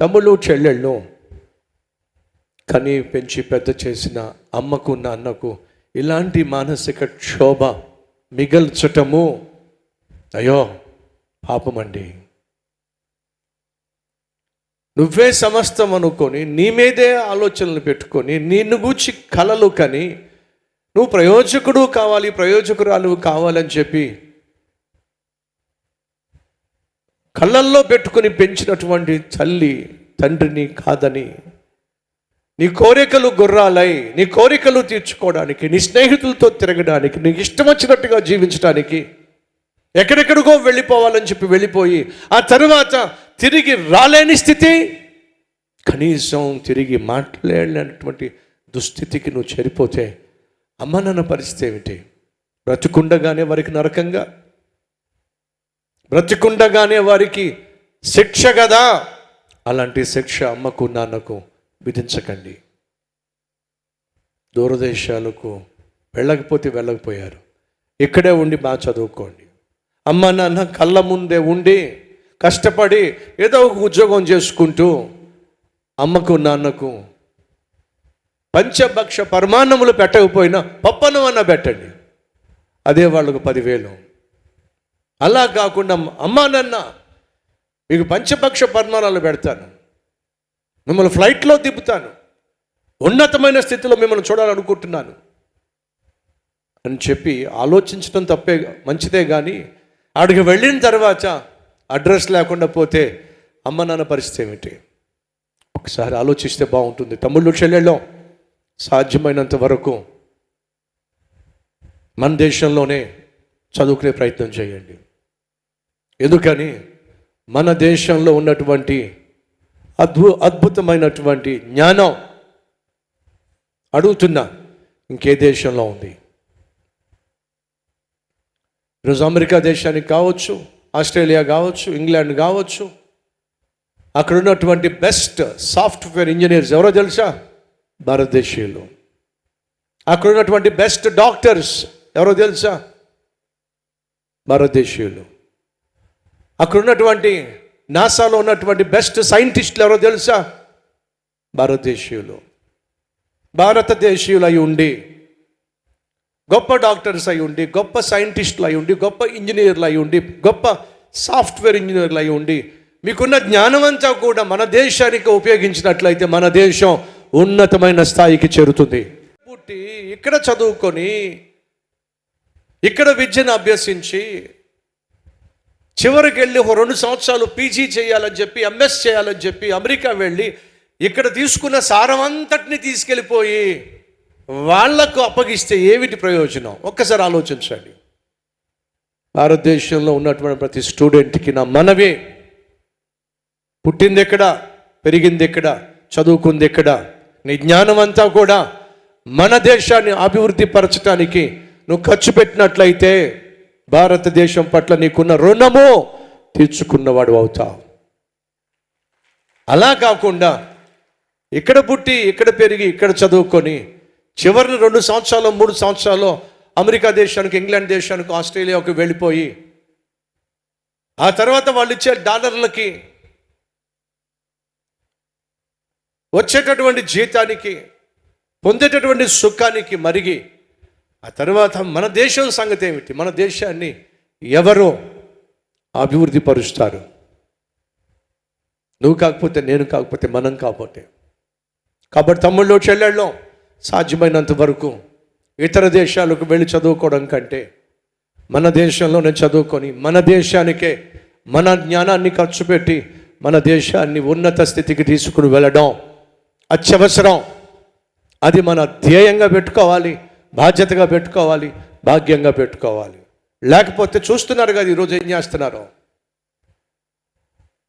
తమ్ముళ్ళు చెల్లెళ్ళు కని పెంచి పెద్ద చేసిన అమ్మకు నాన్నకు ఇలాంటి మానసిక క్షోభ మిగల్చటము అయ్యో పాపమండి. నువ్వే సమస్తం అనుకొని నీ మీదే ఆలోచనలు పెట్టుకొని నిన్ను గూర్చి కలలు కని నువ్వు ప్రయోజకుడు కావాలి, ప్రయోజకురాలు కావాలని చెప్పి కళ్ళల్లో పెట్టుకుని పెంచినటువంటి తల్లి తండ్రిని కాదని నీ కోరికలు గుర్రాలై నీ కోరికలు తీర్చుకోవడానికి, నీ స్నేహితులతో తిరగడానికి, నీకు ఇష్టం వచ్చినట్టుగా జీవించడానికి ఎక్కడెక్కడికో వెళ్ళిపోవాలని చెప్పి వెళ్ళిపోయి ఆ తరువాత తిరిగి రాలేని స్థితి, కనీసం తిరిగి మాట్లాడలేనటువంటి దుస్థితికి నువ్వు చేరిపోతే అమ్మ నాన్న పరిస్థితి ఏమిటి? బ్రతికుండగానే వారికి నరకంగా, బ్రతికుండగానే వారికి శిక్ష కదా. అలాంటి శిక్ష అమ్మకు నాన్నకు విధించకండి. దూరదేశాలకు వెళ్ళకపోతే వెళ్ళకపోయారు, ఇక్కడే ఉండి బాగా చదువుకోండి. అమ్మ నాన్న కళ్ళ ముందే ఉండి కష్టపడి ఏదో ఒక ఉద్యోగం చేసుకుంటూ అమ్మకు నాన్నకు పంచభక్ష పరమాన్నములు పెట్టకపోయినా పప్పన్నం అన్న పెట్టండి, అదే వాళ్ళకు 10,000. అలా కాకుండా అమ్మా నాన్న మీకు పంచభక్ష పరమాన్నాలు పెడతాను, మిమ్మల్ని ఫ్లైట్లో తిప్పుతాను, ఉన్నతమైన స్థితిలో మిమ్మల్ని చూడాలనుకుంటున్నాను అని చెప్పి ఆలోచించడం తప్పే, మంచిదే. కానీ ఆడికి వెళ్ళిన తర్వాత అడ్రస్ లేకుండా పోతే అమ్మ నాన్న పరిస్థితి ఏమిటి? ఒకసారి ఆలోచిస్తే బాగుంటుంది. తమ్ముళ్ళు చెల్లెళ్ళు సాధ్యమైనంత వరకు మన దేశంలోనే చదువుకునే ప్రయత్నం చేయండి. ఎందుకని మన దేశంలో ఉన్నటువంటి అద్భుతమైనటువంటి జ్ఞానం అడుగుతున్నా ఇంకే దేశంలో ఉంది? ఈరోజు అమెరికా దేశానికి కావచ్చు, ఆస్ట్రేలియా కావచ్చు, ఇంగ్లాండ్ కావచ్చు, అక్కడ ఉన్నటువంటి బెస్ట్ సాఫ్ట్వేర్ ఇంజనీర్స్ ఎవరో తెలుసా? భారతదేశీయులు. అక్కడ ఉన్నటువంటి బెస్ట్ డాక్టర్స్ ఎవరో తెలుసా? భారతదేశీయులు. అక్కడ ఉన్నటువంటి నాసాలో ఉన్నటువంటి బెస్ట్ సైంటిస్టులు ఎవరో తెలుసా? భారతదేశీయులు. భారతదేశీయులు అయి ఉండి, గొప్ప డాక్టర్స్ అయి ఉండి, గొప్ప సైంటిస్టులు అయి ఉండి, గొప్ప ఇంజనీర్లు అయి ఉండి, గొప్ప సాఫ్ట్వేర్ ఇంజనీర్లు అయి ఉండి, మీకున్న జ్ఞానం అంతా కూడా మన దేశానికి ఉపయోగించినట్లయితే మన దేశం ఉన్నతమైన స్థాయికి చేరుతుంది. పుట్టి ఇక్కడ చదువుకొని ఇక్కడ విద్యను అభ్యసించి చివరికి వెళ్ళి 2 సంవత్సరాలు పీజీ చేయాలని చెప్పి, ఎంఎస్ చేయాలని చెప్పి అమెరికా వెళ్ళి ఇక్కడ తీసుకున్న సారం అంతటిని తీసుకెళ్ళిపోయి వాళ్లకు అప్పగిస్తే ఏమిటి ప్రయోజనం? ఒక్కసారి ఆలోచించండి. భారతదేశంలో ఉన్నటువంటి ప్రతి స్టూడెంట్కి నా మనవి, పుట్టింది ఎక్కడ, పెరిగింది ఎక్కడ, చదువుకుంది ఎక్కడ, నీ జ్ఞానం అంతా కూడా మన దేశాన్ని అభివృద్ధి పరచడానికి నువ్వు ఖర్చు పెట్టినట్లయితే భారతదేశం పట్ల నీకున్న రుణము తీర్చుకున్నవాడు అవుతావు. అలా కాకుండా ఇక్కడ పుట్టి, ఇక్కడ పెరిగి, ఇక్కడ చదువుకొని చివరిని 2 సంవత్సరాలు 3 సంవత్సరాలు అమెరికా దేశానికి, ఇంగ్లాండ్ దేశానికి, ఆస్ట్రేలియాకు వెళ్ళిపోయి ఆ తర్వాత వాళ్ళు ఇచ్చే డాలర్లకి, వచ్చేటటువంటి జీతానికి, పొందేటటువంటి సుఖానికి మరిగి ఆ తర్వాత మన దేశం సంగతి ఏమిటి? మన దేశాన్ని ఎవరో అభివృద్ధి పరుస్తారు? నువ్వు కాకపోతే, నేను కాకపోతే, మనం కాకపోతే. కాబట్టి తమ్ముళ్ళు చెల్లెళ్ళు సాధ్యమైనంత వరకు ఇతర దేశాలకు వెళ్ళి చదువుకోవడం కంటే మన దేశంలోనే చదువుకొని మన దేశానికే మన జ్ఞానాన్ని ఖర్చు పెట్టి మన దేశాన్ని ఉన్నత స్థితికి తీసుకుని వెళ్ళడం అత్యవసరం. అది మన ధ్యేయంగా పెట్టుకోవాలి, బాధ్యతగా పెట్టుకోవాలి, భాగ్యంగా పెట్టుకోవాలి. లేకపోతే చూస్తున్నారు కదా ఈరోజు ఏం చేస్తున్నారు?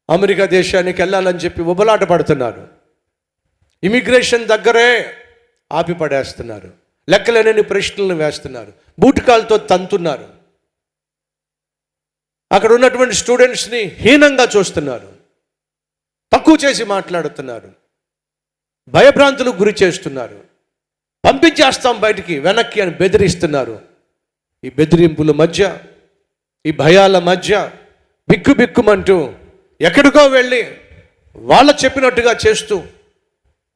అమెరికా దేశానికి వెళ్ళాలని చెప్పి ఉబలాట పడుతున్నారు. ఇమిగ్రేషన్ దగ్గరే ఆపి పడేస్తున్నారు, లెక్కలేనని ప్రశ్నలను వేస్తున్నారు, బూటకాలతో తంతున్నారు. అక్కడ ఉన్నటువంటి స్టూడెంట్స్ని హీనంగా చూస్తున్నారు, తక్కువ చేసి మాట్లాడుతున్నారు, భయభ్రాంతులకు గురి చేస్తున్నారు, పంపించేస్తాం బయటికి వెనక్కి అని బెదిరిస్తున్నారు. ఈ బెదిరింపుల మధ్య, ఈ భయాల మధ్య బిక్కుబిక్కుమంటూ ఎక్కడికో వెళ్ళి వాళ్ళ చెప్పినట్టుగా చేస్తూ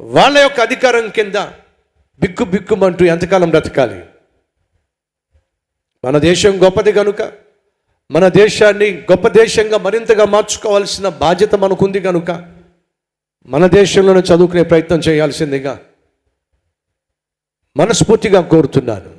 వాళ్ళ యొక్క అధికారం కింద బిక్కుమంటూ ఎంతకాలం బ్రతకాలి? మన దేశం గొప్పది కనుక, మన దేశాన్ని గొప్ప దేశంగా మరింతగా మార్చుకోవాల్సిన బాధ్యత మనకుంది కనుక మన దేశంలోనే చదువుకునే ప్రయత్నం చేయాల్సిందిగా మనస్ఫూర్తిగా కోరుతున్నాను.